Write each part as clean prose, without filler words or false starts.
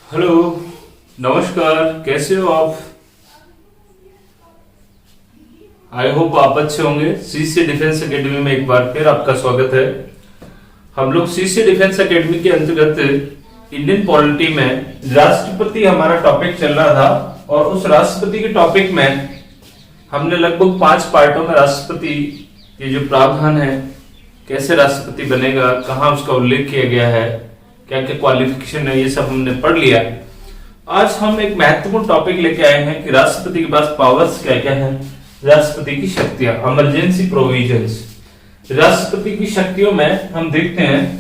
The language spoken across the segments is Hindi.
हेलो, नमस्कार। कैसे हो आप? आई होप आप अच्छे होंगे। सीसी डिफेंस एकेडमी में एक बार फिर आपका स्वागत है। हम लोग सीसी डिफेंस एकेडमी के अंतर्गत इंडियन पॉलिटी में राष्ट्रपति हमारा टॉपिक चल रहा था और उस राष्ट्रपति के टॉपिक में हमने लगभग 5 पार्टों में राष्ट्रपति के जो प्रावधान है, कैसे राष्ट्रपति बनेगा, कहाँ उसका उल्लेख किया गया है, क्या क्या क्वालिफिकेशन है, ये सब हमने पढ़ लिया। आज हम एक महत्वपूर्ण टॉपिक लेके आए हैं कि राष्ट्रपति के पास पावर्स क्या क्या है, राष्ट्रपति की शक्तियां, इमरजेंसी प्रोविजंस। राष्ट्रपति की शक्तियों में हम देखते हैं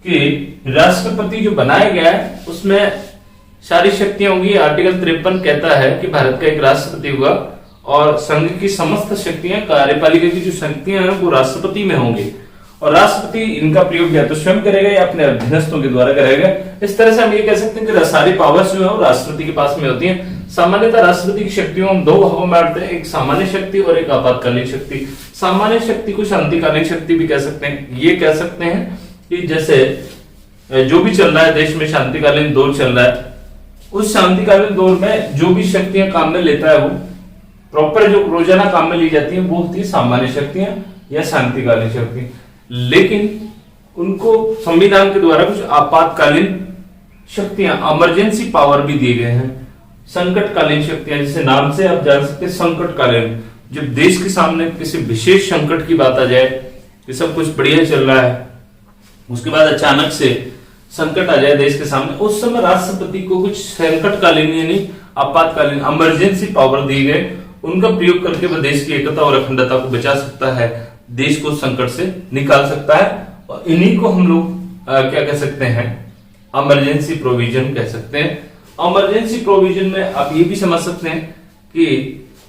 कि राष्ट्रपति जो बनाया गया है उसमें सारी शक्तियां होंगी। आर्टिकल 53 कहता है कि भारत का एक राष्ट्रपति होगा और संघ की समस्त शक्तियां, कार्यपालिका की जो शक्तियां हैं वो राष्ट्रपति में होंगी और राष्ट्रपति इनका प्रयोग या तो स्वयं करेगा या अपने अधीनस्थों के द्वारा करेगा। इस तरह से हम ये कह सकते हैं कि सारी पावर्स जो है वो राष्ट्रपति के पास में होती हैं। सामान्यतः राष्ट्रपति की शक्तियों हम 2 भागों में बांटते हैं, एक सामान्य शक्ति और एक आपातकालीन शक्ति। सामान्य शक्ति को शांतिकालीन शक्ति भी कह सकते हैं। ये कह सकते हैं कि जैसे जो भी चल रहा है देश में, शांतिकालीन दौर चल रहा है, उस शांतिकालीन दौर में जो भी शक्तियां काम में लेता है वो प्रॉपर जो रोजाना काम में ली जाती है वो होती है सामान्य शक्तियां या शांतिकालीन शक्ति। लेकिन उनको संविधान के द्वारा कुछ आपातकालीन शक्तियां, इमरजेंसी पावर भी दिए गए हैं। संकटकालीन शक्तियां, जैसे नाम से आप जान सकते हैं संकटकालीन, जब देश के सामने किसी विशेष संकट की बात आ जाए कि सब कुछ बढ़िया चल रहा है, उसके बाद अचानक से संकट आ जाए देश के सामने, उस समय राष्ट्रपति को कुछ संकटकालीन यानी आपातकालीन इमरजेंसी पावर दी गए। उनका प्रयोग करके वह देश की एकता और अखंडता को बचा सकता है, देश को संकट से निकाल सकता है। और इन्हीं को हम लोग क्या कह सकते हैं, इमरजेंसी प्रोविजन कह सकते हैं। इमरजेंसी प्रोविजन में आप ये भी समझ सकते हैं कि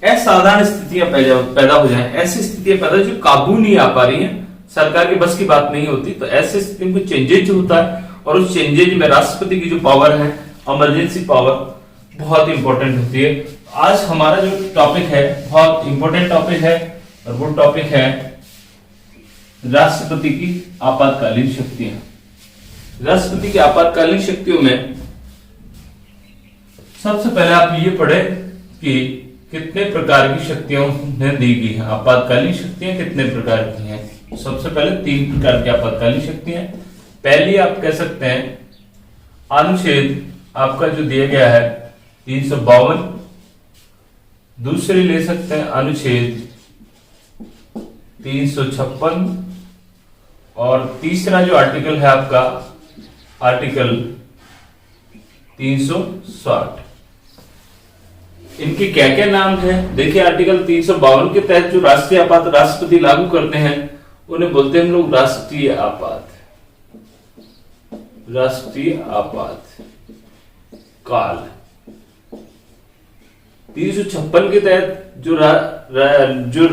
असाधारण स्थितियां पैदा हो जाएं, ऐसी स्थितियां पैदा जो काबू नहीं आ पा रही हैं, सरकार की बस की बात नहीं होती, तो ऐसी स्थिति में चेंजेज होता है और उस चेंजेज में राष्ट्रपति की जो पावर है, इमरजेंसी पावर, बहुत इंपॉर्टेंट होती है। आज हमारा जो टॉपिक है बहुत इंपॉर्टेंट टॉपिक है और वो टॉपिक है राष्ट्रपति की आपातकालीन शक्तियां। राष्ट्रपति की आपातकालीन शक्तियों में सबसे पहले आप ये पढ़े कि कितने प्रकार की शक्तियों ने दी गई है। आपातकालीन शक्तियां कितने प्रकार की हैं? सबसे पहले 3 प्रकार की आपातकालीन शक्तियां। पहली आप कह सकते हैं अनुच्छेद आपका जो दिया गया है 352, दूसरी ले सकते हैं अनुच्छेद 356 और तीसरा जो आर्टिकल है आपका आर्टिकल 360। इनके क्या क्या नाम है देखिए। आर्टिकल 352 के तहत जो राष्ट्रीय आपात राष्ट्रपति लागू करते हैं उन्हें बोलते हैं हम लोग राष्ट्रीय आपात, राष्ट्रीय आपात काल। 356 के तहत जो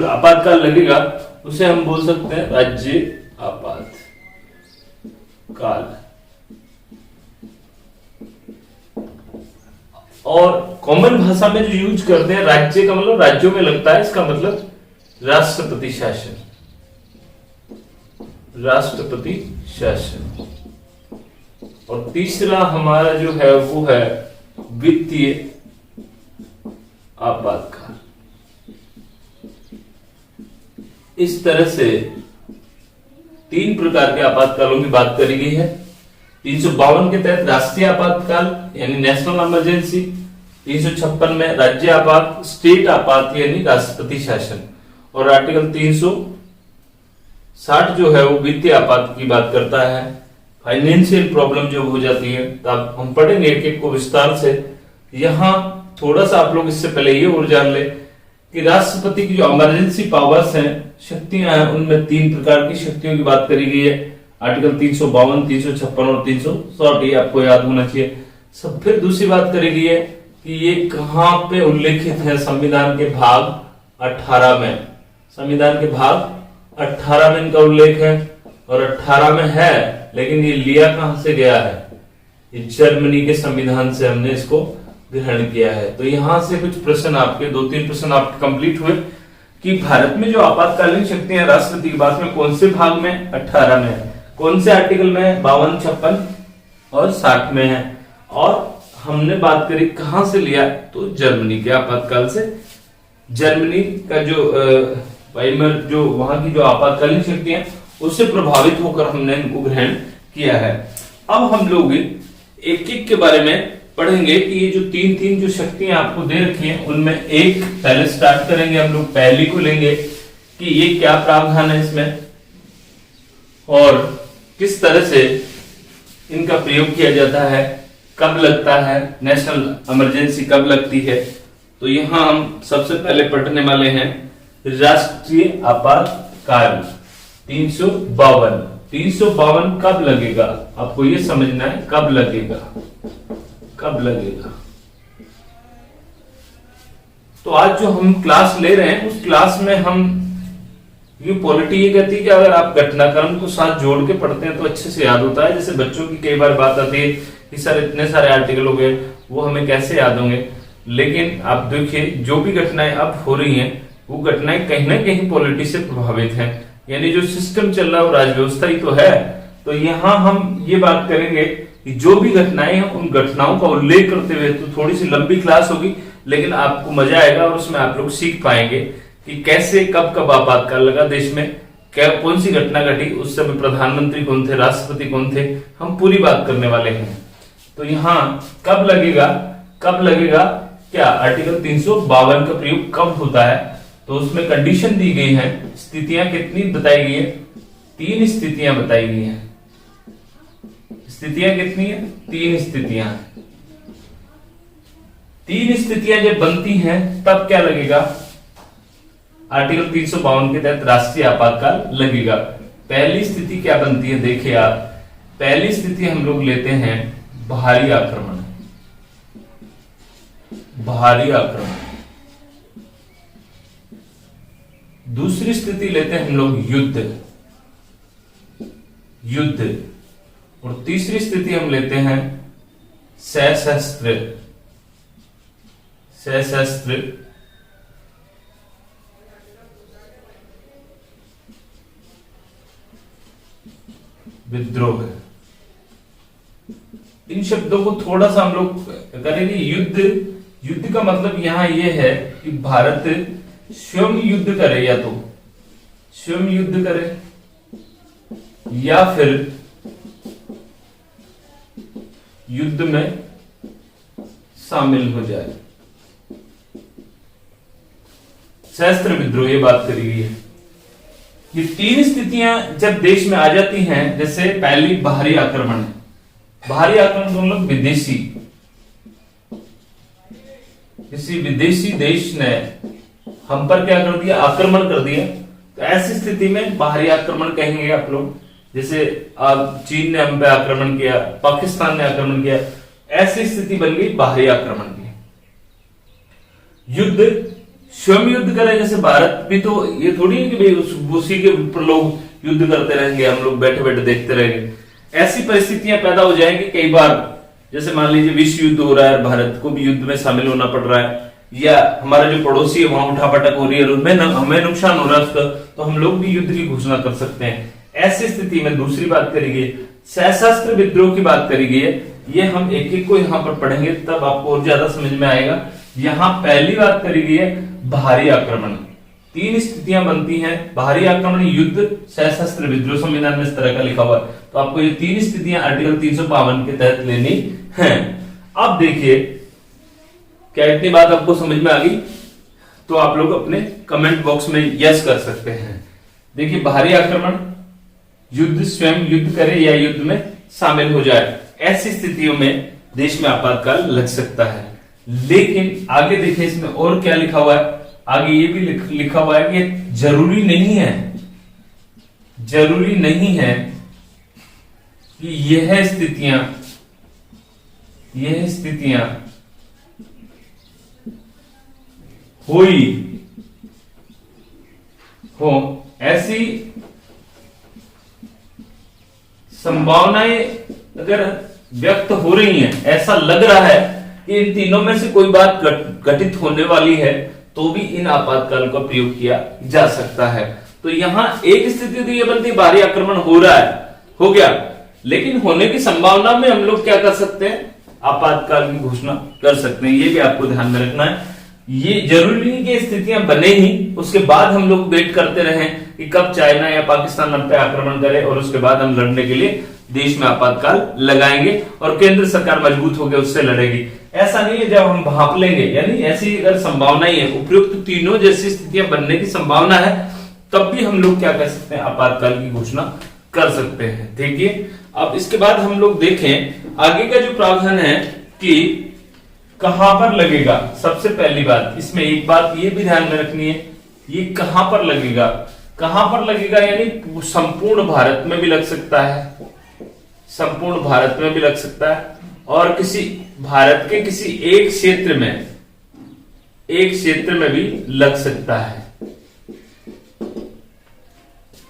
आपातकाल लगेगा उसे हम बोल सकते हैं राज्य आपात काल। और कॉमन भाषा में जो यूज करते हैं, राज्य का मतलब राज्यों में लगता है, इसका मतलब राष्ट्रपति शासन, राष्ट्रपति शासन। और तीसरा हमारा जो है वो है वित्तीय आपातकाल। इस तरह से 3 प्रकार के आपातकालों की बात करी गई है। 352 के तहत राष्ट्रीय आपातकाल यानी नेशनल इमरजेंसी, 356 में राज्य आपात, स्टेट आपात यानी राष्ट्रपति शासन, और आर्टिकल 360 जो है वो वित्तीय आपात की बात करता है। फाइनेंशियल प्रॉब्लम जो हो जाती है, तब हम पढ़ेंगे एक एक को विस्तार से। यहां थोड़ा सा आप लोग इससे पहले ये और जान ले कि राष्ट्रपति की जो इमरजेंसी पावर्स हैं, शक्तियां हैं, उनमें 3 प्रकार की शक्तियों की बात करी गई है। आर्टिकल 352, 356 और 360, ये आपको याद होना चाहिए सब। फिर दूसरी बात करी गई है कि ये कहां पे उल्लेखित है, संविधान के भाग 18 में। संविधान के भाग 18 में इनका उल्लेख है और 18 में है, लेकिन ये लिया कहां से गया है? ये जर्मनी के संविधान से हमने इसको ग्रहण किया है। तो यहां से कुछ प्रश्न आपके 2-3 प्रश्न आपके कंप्लीट हुए कि भारत में जो आपातकालीन शक्तियां राष्ट्रपति की बात में कौन से भाग में? 18 में। कौन से आर्टिकल में? 52, 56 और 60 में है। और हमने बात करी कहां से लिया, तो जर्मनी के आपातकाल से। जर्मनी का जो वाइमर जो वहां की जो आपातकालीन शक्तियां उससे प्रभावित होकर हमने इनको ग्रहण किया है। अब हम लोग एक एक के बारे में पढ़ेंगे कि ये जो तीन तीन जो शक्तियां आपको दे रखी हैं उनमें एक पहले स्टार्ट करेंगे, हम लोग पहली को लेंगे कि ये क्या प्रावधान है इसमें और किस तरह से इनका प्रयोग किया जाता है, कब लगता है, नेशनल इमरजेंसी कब लगती है। तो यहां हम सबसे पहले पढ़ने वाले हैं राष्ट्रीय आपातकाल 352। 352 कब लगेगा, आपको ये समझना है कब लगेगा, कब लगेगा। तो आज जो हम क्लास ले रहे हैं उस क्लास में हम ये पॉलिटी ये कहती है कि अगर आप घटनाक्रम को साथ जोड़ के पढ़ते हैं तो अच्छे से याद होता है। जैसे बच्चों की कई बार बात आती है कि सर इतने सारे आर्टिकल हो गए वो हमें कैसे याद होंगे, लेकिन आप देखिए जो भी घटनाएं अब हो रही हैं वो घटनाएं कहीं ना कहीं पॉलिटी से प्रभावित हैं, यानी जो सिस्टम चल रहा है वो राजव्यवस्था ही तो है। तो यहाँ हम ये बात करेंगे कि जो भी घटनाएं हैं उन घटनाओं का उल्लेख करते हुए, तो थोड़ी सी लंबी क्लास होगी लेकिन आपको मजा आएगा और उसमें आप लोग सीख पाएंगे कि कैसे कब कब आपातकाल लगा देश में, क्या कौन सी घटना घटी, उस समय प्रधानमंत्री कौन थे, राष्ट्रपति कौन थे, हम पूरी बात करने वाले हैं। तो यहाँ कब लगेगा, कब लगेगा क्या, आर्टिकल 352 का प्रयोग कब होता है, तो उसमें कंडीशन दी गई है, स्थितियां कितनी बताई गई है, 3 स्थितियां बताई गई हैं। स्थितियां कितनी है, 3 स्थितियां। 3 स्थितियां जब बनती हैं तब क्या लगेगा, आर्टिकल 352 के तहत राष्ट्रीय आपातकाल लगेगा। पहली स्थिति क्या बनती है, देखिए आप, पहली स्थिति हम लोग लेते हैं बाहरी आक्रमण, बाहरी आक्रमण। दूसरी स्थिति लेते हैं हम लोग युद्ध, युद्ध। और तीसरी स्थिति हम लेते हैं सशस्त्र, सशस्त्र विद्रोह। इन शब्दों को थोड़ा सा हम लोग करेंगे। युद्ध, युद्ध का मतलब यहां यह है कि भारत स्वयं युद्ध करे, या तो स्वयं युद्ध करे या फिर युद्ध में शामिल हो जाए। सशस्त्र विद्रोह ये बात करी गई है। ये 3 स्थितियां जब देश में आ जाती हैं, जैसे पहली बाहरी आक्रमण है, बाहरी आक्रमण तो मतलब विदेशी, किसी विदेशी देश ने हम पर क्या कर दिया, आक्रमण कर दिया, तो ऐसी स्थिति में बाहरी आक्रमण कहेंगे आप लोग। जैसे आप चीन ने हम पे आक्रमण किया, पाकिस्तान ने आक्रमण किया, ऐसी स्थिति बन गई बाहरी आक्रमण की। युद्ध, स्वयं युद्ध करें, जैसे भारत भी तो ये थोड़ी है कि भाई उसी के ऊपर लोग युद्ध करते रहेंगे, हम लोग बैठे बैठे देखते रहेंगे। ऐसी परिस्थितियां पैदा हो जाएंगी कई बार, जैसे मान लीजिए विश्व युद्ध हो रहा है, भारत को भी युद्ध में शामिल होना पड़ रहा है, या हमारा जो पड़ोसी है वहां उठापटक हो रही है, उसमें हमें नुकसान हो रहा है उसका, तो हम लोग भी युद्ध की घोषणा कर सकते हैं। ऐसी स्थिति में दूसरी बात करी गई सशस्त्र विद्रोह की बात करी गई है। ये हम एक एक को यहाँ पर पढ़ेंगे तब आपको और ज्यादा समझ में आएगा। यहाँ पहली बात करी गई है बाहरी आक्रमण। 3 स्थितियां बनती हैं, बाहरी आक्रमण, युद्ध, सशस्त्र विद्रोह। संविधान में इस तरह का लिखा हुआ है, तो आपको ये 3 स्थितियां आर्टिकल 352 के तहत लेनी है। अब देखिए क्या इतनी बात आपको समझ में आ गई, तो आप लोग अपने कमेंट बॉक्स में यस कर सकते हैं। देखिए बाहरी आक्रमण, युद्ध, स्वयं युद्ध करे या युद्ध में शामिल हो जाए, ऐसी स्थितियों में देश में आपातकाल लग सकता है। लेकिन आगे देखिए इसमें और क्या लिखा हुआ है, आगे ये भी लिखा हुआ है कि जरूरी नहीं है, जरूरी नहीं है कि यह स्थितियां हुई हो, ऐसी संभावनाएं अगर व्यक्त हो रही हैं, ऐसा लग रहा है कि इन तीनों में से कोई बात घटित होने वाली है, तो भी इन आपातकाल का प्रयोग किया जा सकता है। तो यहां एक स्थिति तो ये बनती, बाहरी आक्रमण हो रहा है, हो गया, लेकिन होने की संभावना में हम लोग क्या कर सकते हैं, आपातकाल की घोषणा कर सकते हैं। ये भी आपको ध्यान में रखना है। ये जरूरी नहीं कि स्थितियां बने ही उसके बाद हम लोग वेट करते रहें कि कब चाइना या पाकिस्तान हम पे आक्रमण करे और उसके बाद हम लड़ने के लिए देश में आपातकाल लगाएंगे और केंद्र सरकार मजबूत होकर उससे लड़ेगी। ऐसा नहीं है। जब हम भाप लेंगे, यानी ऐसी अगर संभावना ही है, उपयुक्त तीनों जैसी स्थितियां बनने की संभावना है, तब भी हम लोग क्या कर सकते हैं, आपातकाल की घोषणा कर सकते हैं। देखिए अब इसके बाद हम लोग देखें आगे का जो प्रावधान है कि कहां पर लगेगा। सबसे पहली बात इसमें एक बात ये भी ध्यान में रखनी है, ये कहां पर लगेगा। कहां पर लगेगा यानी संपूर्ण भारत में भी लग सकता है, संपूर्ण भारत में भी लग सकता है और किसी भारत के किसी एक क्षेत्र में भी लग सकता है।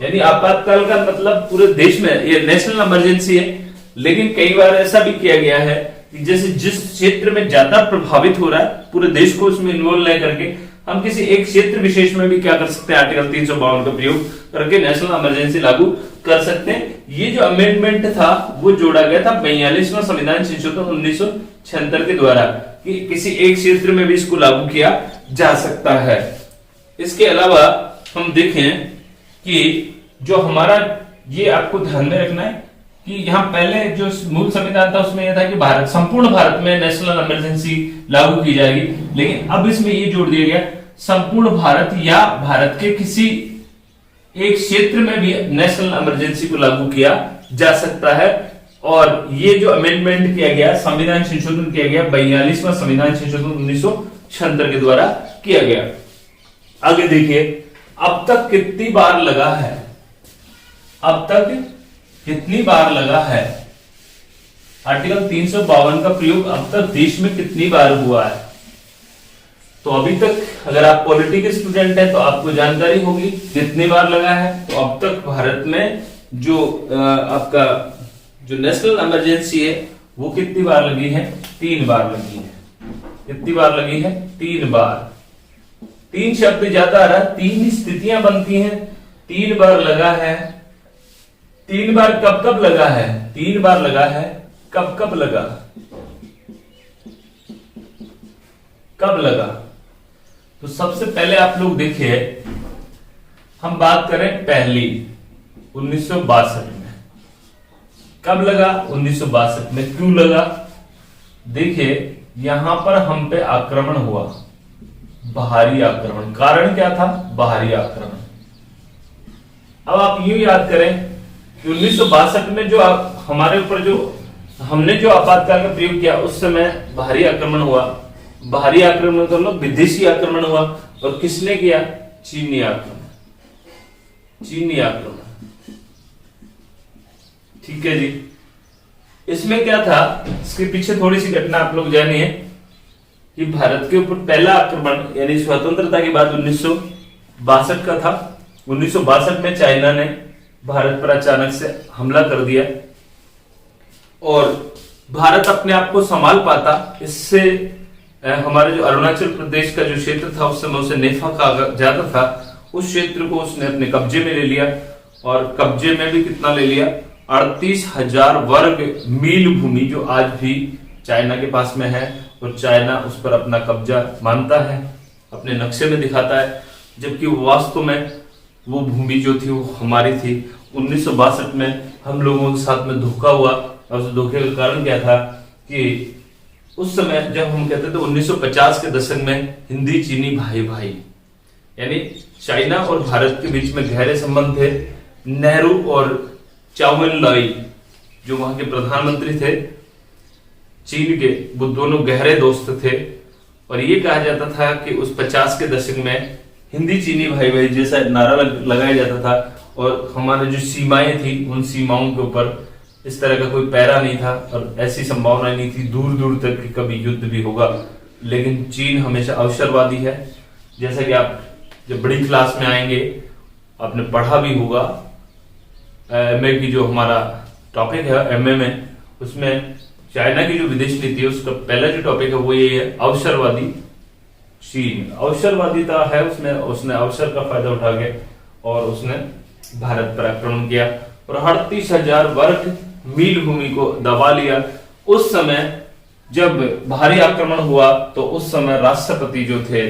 यानी आपातकाल का मतलब पूरे देश में, ये नेशनल इमरजेंसी है, लेकिन कई बार ऐसा भी किया गया है कि जैसे जिस क्षेत्र में ज्यादा प्रभावित हो रहा है पूरे देश को उसमें इन्वॉल्व नहीं करके हम किसी एक क्षेत्र विशेष में भी क्या कर सकते हैं, आर्टिकल 352 का प्रयोग करके नेशनल इमरजेंसी लागू कर सकते हैं। ये जो अमेंडमेंट था वो जोड़ा गया था 42वां संविधान संशोधन 1976 के द्वारा कि किसी एक क्षेत्र में भी इसको लागू किया जा सकता है। इसके अलावा हम देखें कि जो हमारा, ये आपको ध्यान में रखना है कि यहाँ पहले जो मूल संविधान था उसमें यह था कि भारत, संपूर्ण भारत में नेशनल इमरजेंसी लागू की जाएगी, लेकिन अब इसमें ये जोड़ दिया गया संपूर्ण भारत या भारत के किसी एक क्षेत्र में भी नेशनल इमरजेंसी को लागू किया जा सकता है। और ये जो अमेंडमेंट किया गया, संविधान संशोधन किया गया 42वां संविधान संशोधन 1976 के द्वारा किया गया। आगे देखिए अब तक कितनी बार लगा है, अब तक कितनी बार लगा है आर्टिकल 352 का प्रयोग अब तक देश में कितनी बार हुआ है। तो अभी तक अगर आप पॉलिटी के स्टूडेंट हैं तो आपको जानकारी होगी कितनी बार लगा है। तो अब तक भारत में जो आपका जो नेशनल इमरजेंसी है वो कितनी बार लगी है, 3 बार लगी है। कितनी बार लगी है, 3 बार। 3 शब्द ज्यादा आ रहा है, 3 स्थितियां बनती हैं, 3 बार लगा है। 3 बार कब कब लगा है, 3 बार लगा है, कब कब लगा, कब लगा। तो सबसे पहले आप लोग देखिए, हम बात करें पहली 1962 में कब लगा, 1962 में क्यों लगा। देखिए यहां पर हम पे आक्रमण हुआ, बाहरी आक्रमण। कारण क्या था, बाहरी आक्रमण। अब आप यूं याद करें कि 1962 में जो हमारे ऊपर जो हमने जो आपातकाल का प्रयोग किया उस समय बाहरी आक्रमण हुआ। बाहरी आक्रमण का मतलब विदेशी आक्रमण हुआ। और किसने किया, चीनी आक्रमण, चीनी आक्रमण। ठीक है जी। इसमें क्या था, इसके पीछे थोड़ी सी घटना आप लोग जानिए कि भारत के ऊपर पहला आक्रमण यानी स्वतंत्रता के बाद 1962 का था। 1962 में चाइना ने भारत पर अचानक से हमला कर दिया और भारत अपने आप को संभाल पाता। इससे हमारे जो अरुणाचल प्रदेश का जो क्षेत्र था उस समय उसे नेफा कहा जाता था, उस क्षेत्र को उसने अपने कब्जे में ले लिया। और कब्जे में भी कितना ले लिया, 38,000 वर्ग मील भूमि जो आज भी चाइना के पास में है और चाइना उस पर अपना कब्जा मानता है, अपने नक्शे में दिखाता है, जबकि वास्तव में वो भूमि जो थी वो हमारी थी। 1962 में हम लोगों के साथ में धोखा हुआ और उस धोखे का कारण क्या था कि उस समय जब हम कहते थे 1950 के दशक में हिंदी चीनी भाई भाई, यानी चाइना और भारत के बीच में गहरे संबंध थे। नेहरू और चाउ एन लाई जो वहां के प्रधानमंत्री थे चीन के, वो दोनों गहरे दोस्त थे। और ये कहा जाता था कि उस 50 के दशक में हिंदी चीनी भाई भाई जैसा नारा लगाया जाता था और हमारे जो सीमाएं थी उन सीमाओं के ऊपर इस तरह का कोई पैरा नहीं था और ऐसी संभावना नहीं थी दूर दूर तक कि कभी युद्ध भी होगा। लेकिन चीन हमेशा अवसरवादी है। जैसा कि आप जब बड़ी क्लास में आएंगे आपने पढ़ा भी होगा, एमए की जो हमारा टॉपिक है एमए में, उसमें चाइना की जो विदेश नीति है उसका पहला जो टॉपिक है वो ये है अवसरवादी चीन। अवसरवादिता है उसमें, उसने अवसर का फायदा उठा के और उसने भारत पर आक्रमण किया और 38,000 वर्ग मील भूमि को दबा लिया। उस समय जब भारी आक्रमण हुआ तो उस समय राष्ट्रपति जो थे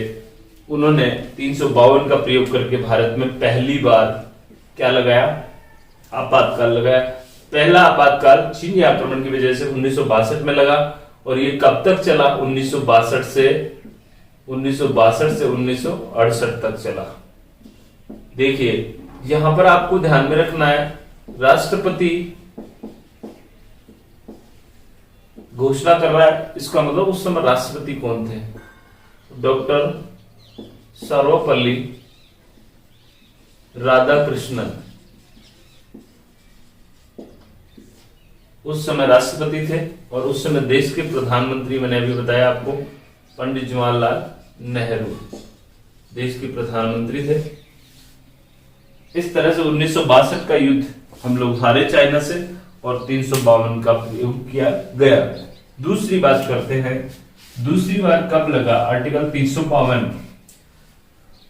उन्होंने 352 का प्रयोग करके भारत में पहली बार क्या लगाया, आपातकाल लगाया। पहला आपातकाल चीनी आक्रमण की वजह से 1962 में लगा और ये कब तक चला, 1962 से 1968 तक चला। देखिए यहां पर आपको ध्यान में रखना है, राष्ट्रपति घोषणा कर रहा है, इसका मतलब उस समय राष्ट्रपति कौन थे, डॉक्टर सर्वपल्ली राधाकृष्णन उस समय राष्ट्रपति थे। और उस समय देश के प्रधानमंत्री, मैंने अभी बताया आपको, पंडित जवाहरलाल नेहरू देश के प्रधानमंत्री थे। इस तरह से 1962 का युद्ध हम लोग हारे चाइना से और 352 का प्रयोग किया गया। दूसरी बात करते हैं, दूसरी बार कब लगा आर्टिकल 352,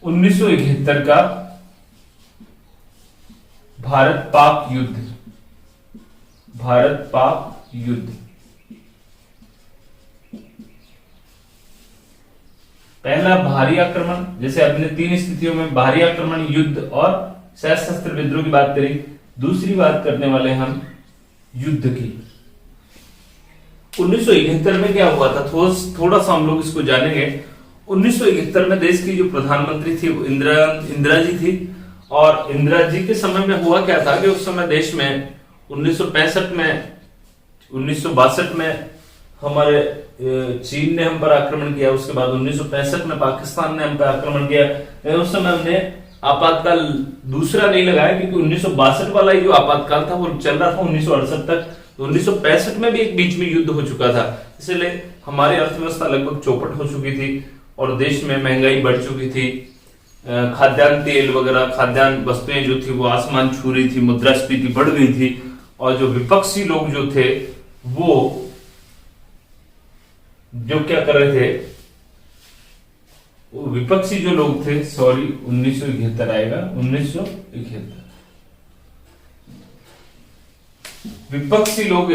1971 का भारत पाक युद्ध, भारत पाक युद्ध। पहला भारी आक्रमण, जैसे अपने 3 स्थितियों में भारी आक्रमण, युद्ध और सशस्त्र विद्रोह की बात करी। दूसरी बात करने वाले हम युद्ध की। 1971 में क्या हुआ था, थोड़ा सा हम लोग इसको जानेंगे। 1971 में देश की जो प्रधानमंत्री थी वो इंदिरा जी थी। और इंदिरा जी के समय में हुआ क्या था कि उस समय देश में 1962 में हमारे चीन ने हम पर आक्रमण किया, उसके बाद 1965 में पाकिस्तान ने हम पर आक्रमण किया। उस समय हमने आपातकाल दूसरा नहीं लगाया क्योंकि 1962 वाला ही जो आपातकाल था वो चल रहा था 1968 तक। तो 1965 में भी एक बीच में युद्ध हो चुका था, इसलिए हमारी अर्थव्यवस्था लगभग चौपट हो चुकी थी और देश में महंगाई बढ़ चुकी थी। खाद्यान्न तेल वगैरह खाद्यान्न वस्तुएं जो थी वो आसमान छू रही थी, मुद्रास्फीति बढ़ गई थी। और जो विपक्षी लोग जो थे वो जो क्या कर रहे थे, वो विपक्षी जो लोग थे, सॉरी 1971 आएगा, 1971 विपक्षी लोग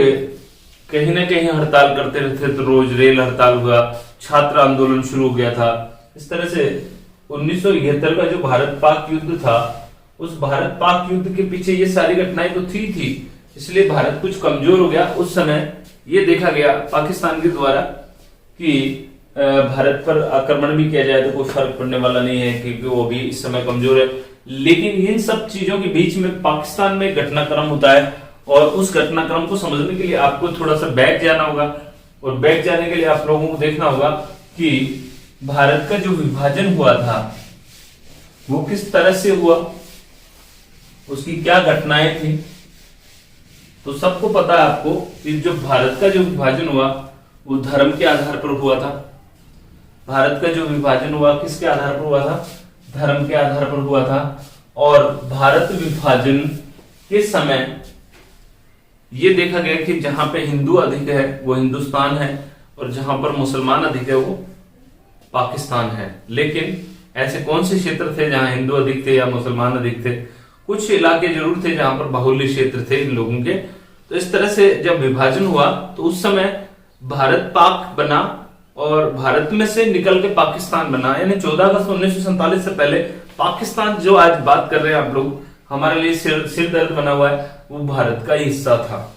कहीं ना कहीं हड़ताल करते रहते, तो रोज रेल हड़ताल हुआ, छात्र आंदोलन शुरू हो गया था। इस तरह से 1971 का जो भारत पाक युद्ध था, उस भारत पाक युद्ध के पीछे ये सारी घटनाएं तो थी, इसलिए भारत कुछ कमजोर हो गया। उस समय ये देखा गया पाकिस्तान के द्वारा कि भारत पर आक्रमण भी किया जाए तो कोई फर्क पड़ने वाला नहीं है क्योंकि वो भी इस समय कमजोर है। लेकिन इन सब चीजों के बीच में पाकिस्तान में घटनाक्रम होता है और उस घटनाक्रम को समझने के लिए आपको थोड़ा सा बैक जाना होगा। और बैक जाने के लिए आप लोगों को देखना होगा कि भारत का जो विभाजन हुआ था वो किस तरह से हुआ, उसकी क्या घटनाएं थी। तो सबको पता है आपको कि जो भारत का जो विभाजन हुआ वो धर्म के आधार पर हुआ था। भारत का जो विभाजन हुआ किसके आधार पर हुआ था, धर्म के आधार पर हुआ था। और भारत विभाजन के समय ये देखा गया कि जहां पे हिंदू अधिक है वो हिंदुस्तान है और जहां पर मुसलमान अधिक है वो पाकिस्तान है। लेकिन ऐसे कौन से क्षेत्र थे जहां हिंदू अधिक थे या मुसलमान अधिक थे? कुछ इलाके जरूर थे जहां पर बाहुल्य क्षेत्र थे इन लोगों के। तो इस तरह से जब विभाजन हुआ तो उस समय भारत पाक बना और भारत में से निकल के पाकिस्तान बना। यानी 14 अगस्त 1947 से पहले पाकिस्तान जो आज बात कर रहे हैं आप लोग, हमारे लिए सिर दर्द बना हुआ है, वो भारत का ही हिस्सा था।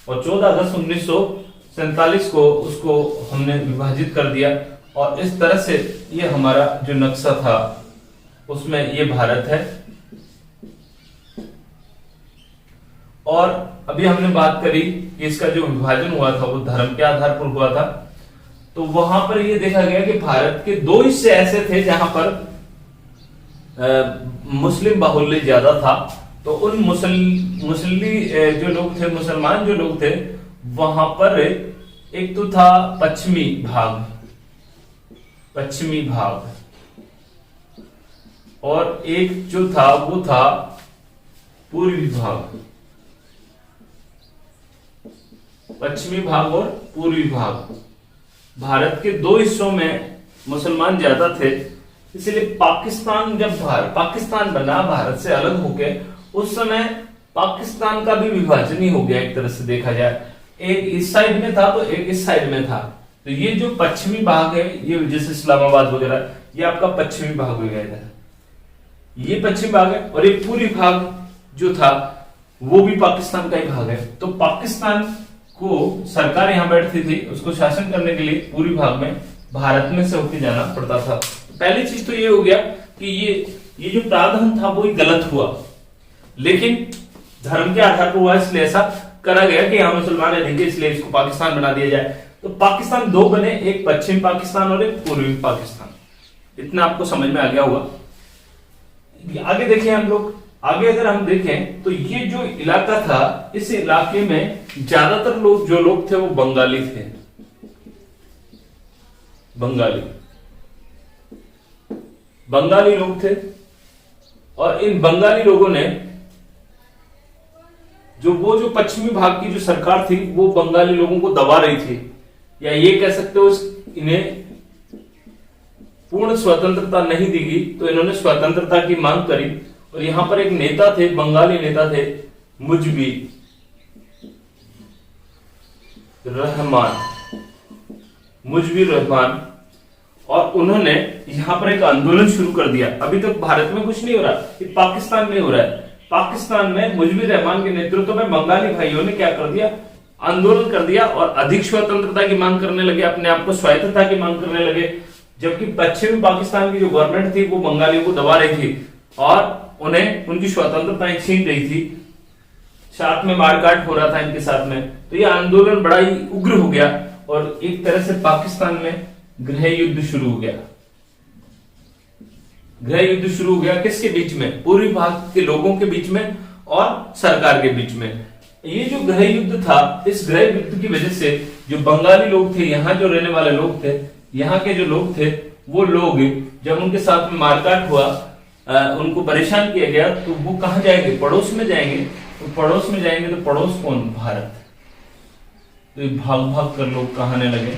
और 14 अगस्त 1947 को उसको हमने विभाजित कर दिया और इस तरह से ये हमारा जो नक्शा था उसमें ये भारत है। और अभी हमने बात करी कि इसका जो विभाजन हुआ था वो धर्म के आधार पर हुआ था। तो वहां पर ये देखा गया कि भारत के 2 हिस्से ऐसे थे जहां पर मुस्लिम बाहुल्य ज्यादा था। तो उन मुस्लिम जो लोग थे, मुसलमान जो लोग थे, वहां पर एक तो था पश्चिमी भाग और एक जो था वो था पूर्वी भाग। पश्चिमी भाग और पूर्वी भाग, भारत के 2 हिस्सों में मुसलमान ज्यादा थे, इसलिए पाकिस्तान जब पाकिस्तान बना भारत से अलग होके, उस समय पाकिस्तान का भी विभाजन ही हो गया एक तरह से देखा जाए। एक इस साइड में था तो एक इस साइड में था। तो ये जो पश्चिमी भाग है, ये जैसे इस्लामाबाद वगैरह, ये आपका पश्चिमी भाग हो गया इधर, ये पश्चिम भाग है। और ये पूरी भाग जो था वो भी पाकिस्तान का ही भाग है। तो पाकिस्तान को सरकार यहां बैठती थी, उसको शासन करने के लिए पूरी भाग में भारत में से होकर जाना पड़ता था। पहली चीज तो ये हो गया कि ये जो प्रावधान था वो ही गलत हुआ, लेकिन धर्म के आधार पर हुआ, इसलिए ऐसा करा गया कि यहाँ मुसलमान रहेंगे, इसलिए इसको पाकिस्तान बना दिया जाए। तो पाकिस्तान दो बने, एक पश्चिम पाकिस्तान और एक पूर्वी पाकिस्तान। इतना आपको समझ में आ गया होगा। आगे देखें हम लोग, आगे अगर हम देखें तो ये जो इलाका था, इस इलाके में ज्यादातर लोग जो लोग थे वो बंगाली थे, बंगाली लोग थे। और इन बंगाली लोगों ने वो जो पश्चिमी भाग की जो सरकार थी वो बंगाली लोगों को दबा रही थी, या ये कह सकते हो इन्हें पूर्ण स्वतंत्रता नहीं दी गई। तो इन्होंने स्वतंत्रता की मांग करी, और यहां पर एक नेता थे, बंगाली नेता थे, मुजीबुर रहमान, और उन्होंने यहां पर एक आंदोलन शुरू कर दिया। अभी तक भारत में कुछ नहीं हो रहा, ये पाकिस्तान में हो रहा है। पाकिस्तान में मुजीबुर रहमान के नेतृत्व में बंगाली भाइयों ने क्या कर दिया, आंदोलन कर दिया और अधिक स्वतंत्रता की मांग करने लगे, अपने आप को स्वायत्तता की मांग करने लगे। जबकि पश्चिमी पाकिस्तान की जो गवर्नमेंट थी वो बंगालियों को दबा रही थी और उन्हें उनकी स्वतंत्रता छीन रही थी, साथ में मारकाट हो रहा था इनके साथ में। तो ये आंदोलन बड़ा ही उग्र हो गया और एक तरह से पाकिस्तान में गृह युद्ध शुरू हो गया। गृह युद्ध शुरू हो गया किसके बीच में, पूर्वी भाग के लोगों के बीच में और सरकार के बीच में। ये जो गृह युद्ध था, इस गृह युद्ध की वजह से जो बंगाली लोग थे, यहाँ जो रहने वाले लोग थे, यहाँ के जो लोग थे, वो लोग जब उनके साथ में मारकाट हुआ, उनको परेशान किया गया, तो वो कहां जाएंगे, पड़ोस में जाएंगे। तो पड़ोस में जाएंगे तो पड़ोस कौन, भारत। तो भाग भाग कर लोग कहां आने लगे,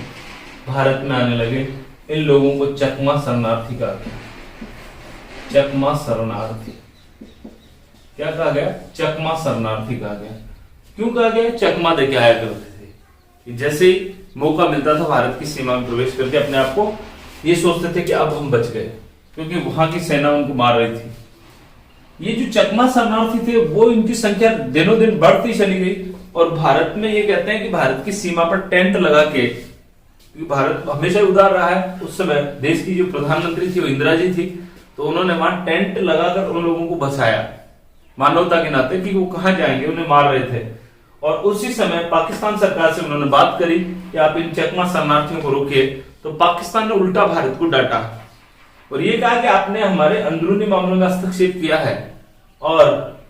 भारत में आने लगे। इन लोगों को चकमा शरणार्थी कहा गया, चकमा शरणार्थी। क्या कहा गया, चकमा शरणार्थी कहा गया। क्यों कहा गया, चकमा देके आया करते थे, जैसे ही मौका मिलता था भारत की सीमा में प्रवेश करके अपने आप को ये सोचते थे कि अब हम बच गए, क्योंकि वहां की सेना उनको मार रही थी। ये जो चकमा शरणार्थी थे वो इनकी संख्या दिनों दिन बढ़ती चली गई और भारत में ये कहते हैं कि भारत की सीमा पर टेंट लगा के, क्योंकि भारत हमेशा उदार रहा है, उस समय देश की जो प्रधानमंत्री थी वो इंदिरा जी थी, तो उन्होंने वहां टेंट लगाकर उन लोगों को बचाया मानवता के नाते, कि वो कहां जाएंगे, उन्हें मार रहे थे। और उसी समय पाकिस्तान सरकार से उन्होंने बात करी कि आप इन चकमा शरणार्थियों को रोकिए। तो पाकिस्तान ने उल्टा भारत को डांटा और ये कहा कि आपने हमारे अंदरूनी मामलों में हस्तक्षेप किया है और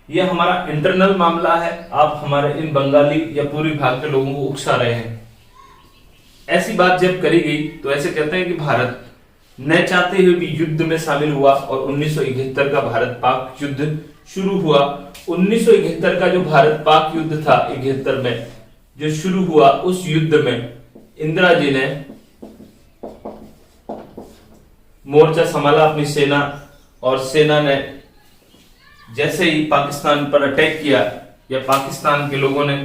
ये हमारा इंटरनल मामला है, आप हमारे इन बंगाली या पूर्वी भाग के लोगों को उकसा रहे हैं। ऐसी बात जब करी गई तो ऐसे कहते हैं कि भारत न चाहते हुए भी युद्ध में शामिल हुआ और 1971 का भारत पाक युद्ध शुरू हुआ। 1971 का जो भारत पाक युद्ध था 71 में जो शुरू हुआ, उस युद्ध में इंदिरा जी ने मोर्चा संभाला अपनी सेना, और सेना ने जैसे ही पाकिस्तान पर अटैक किया या पाकिस्तान के लोगों ने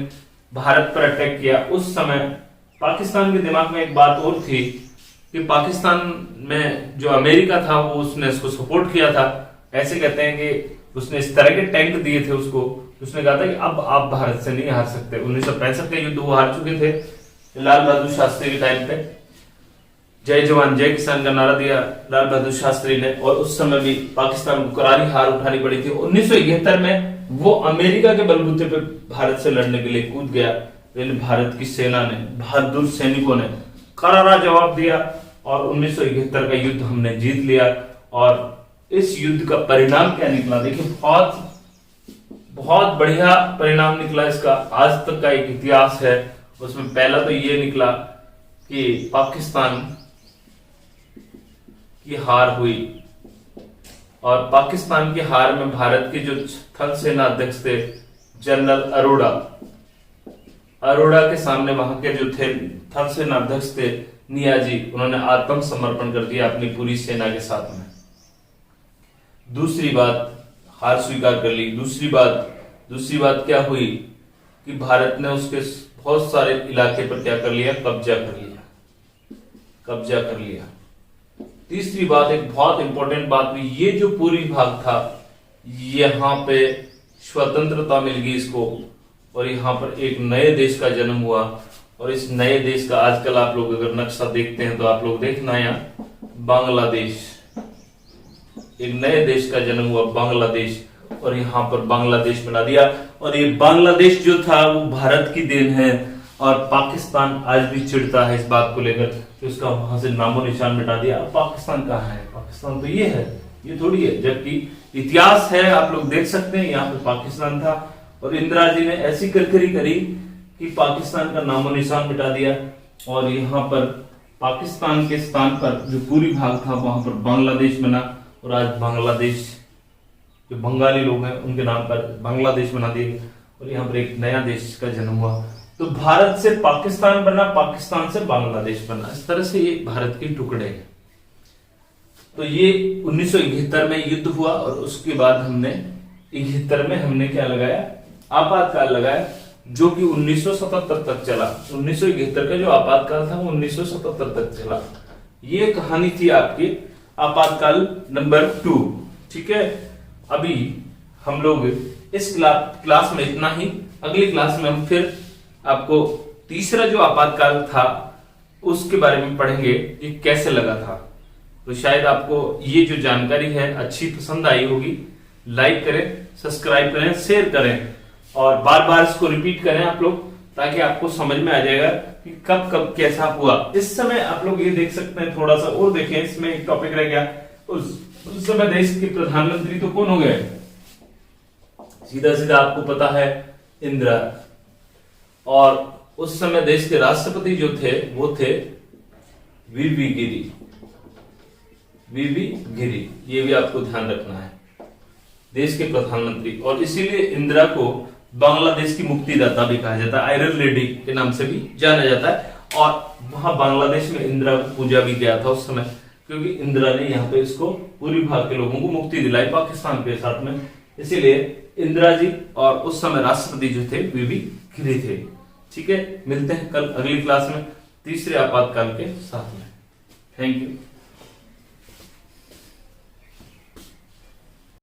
भारत पर अटैक किया, उस समय पाकिस्तान के दिमाग में एक बात और थी कि पाकिस्तान में जो अमेरिका था वो उसने इसको सपोर्ट किया था। ऐसे कहते हैं कि उसने इस तरह के टैंक दिए थे उसको, उसने कहा था कि अब आप भारत से नहीं हार सकते। 1965 का युद्ध वो हार चुके थे लाल बहादुर शास्त्री के टाइम पे। जय जवान जय किसान का नारा दिया लाल बहादुर शास्त्री ने, और उस समय भी पाकिस्तान को करारी हार उठानी पड़ी थी। 1971 में वो अमेरिका के बलबूते पे भारत से लड़ने के लिए कूद गया, लेकिन भारत की सेना ने, बहादुर सैनिकों ने करारा जवाब दिया और 1971 का युद्ध हमने जीत लिया। और इस युद्ध का परिणाम क्या निकला, देखिए बहुत बढ़िया परिणाम निकला इसका। आज तक का एक इतिहास है, उसमें पहला तो ये निकला कि पाकिस्तान की हार हुई, और पाकिस्तान की हार में भारत के जो थल सेना अध्यक्ष थे जनरल अरोड़ा के सामने वहां के जो थे थल सेना अध्यक्ष थे नियाजी, उन्होंने आत्मसमर्पण कर दिया अपनी पूरी सेना के साथ में। दूसरी बात, हार स्वीकार कर ली। दूसरी बात क्या हुई कि भारत ने उसके बहुत सारे इलाके पर क्या कर लिया, कब्जा कर लिया। तीसरी बात, एक बहुत इंपॉर्टेंट बात हुई, ये जो पूरी भाग था यहाँ पे स्वतंत्रता मिल गई इसको, और यहाँ पर एक नए देश का जन्म हुआ। और इस नए देश का आजकल आप लोग अगर नक्शा देखते हैं तो आप लोग देखना यहाँ बांग्लादेश, एक नए देश का जन्म हुआ बांग्लादेश, और यहाँ पर बांग्लादेश बना दिया। और ये बांग्लादेश जो था वो भारत की देन है, और पाकिस्तान आज भी चिढ़ता है इस बात को लेकर कि उसका वहां से नामो निशान मिटा दिया। अब पाकिस्तान कहाँ है? पाकिस्तान तो ये है, ये थोड़ी है। जबकि इतिहास है, आप लोग देख सकते हैं, यहाँ पे पाकिस्तान था और इंदिरा जी ने ऐसी करकरी करी कि पाकिस्तान का नामो निशान मिटा दिया, और यहाँ पर पाकिस्तान के स्थान पर जो पूरी भाग था वहां पर बांग्लादेश बना, और आज बांग्लादेश जो बंगाली लोग हैं उनके नाम पर बांग्लादेश बना दिया, और यहाँ पर एक नया देश का जन्म हुआ। तो भारत से पाकिस्तान बना, पाकिस्तान से बांग्लादेश बना, इस तरह से ये भारत के टुकड़े हैं। तो ये 1971 में युद्ध हुआ, और उसके बाद हमने 71 में हमने क्या लगाया, आपातकाल लगाया, जो कि 1977 तक चला। 1971 का जो आपातकाल था वो 1977 तक चला। ये कहानी थी आपकी आपातकाल नंबर 2। ठीक है, अभी हम लोग इस क्लास में इतना ही। अगली क्लास में हम फिर आपको तीसरा जो आपातकाल था उसके बारे में पढ़ेंगे, ये कैसे लगा था। तो शायद आपको ये जो जानकारी है अच्छी पसंद आई होगी। लाइक करें, सब्सक्राइब करें, शेयर करें, और बार बार इसको रिपीट करें आप लोग, ताकि आपको समझ में आ जाएगा कि कब कब कैसा हुआ। इस समय आप लोग ये देख सकते हैं, थोड़ा सा और देखें, इसमें एक टॉपिक रह गया। उस समय देश के प्रधानमंत्री तो कौन हो गए? सीधा सीधा आपको पता है, इंदिरा। और उस समय देश के राष्ट्रपति जो थे वो थे वीवी गिरी। ये भी आपको ध्यान रखना है, देश के प्रधानमंत्री। और इसीलिए इंदिरा को बांग्लादेश की मुक्तिदाता भी कहा जाता है, आयरन लेडी के नाम से भी जाना जाता है। और वहां बांग्लादेश में इंदिरा को पूजा भी गया था उस समय, क्योंकि इंदिरा ने यहाँ पे इसको पूरी भाग के लोगों को मुक्ति दिलाई पाकिस्तान के साथ में। इसीलिए इंदिरा जी और उस समय राष्ट्रपति जो थे वीवी गिरी थे। ठीक है, मिलते हैं कल अगली क्लास में तीसरे आपातकाल के साथ में। Thank you.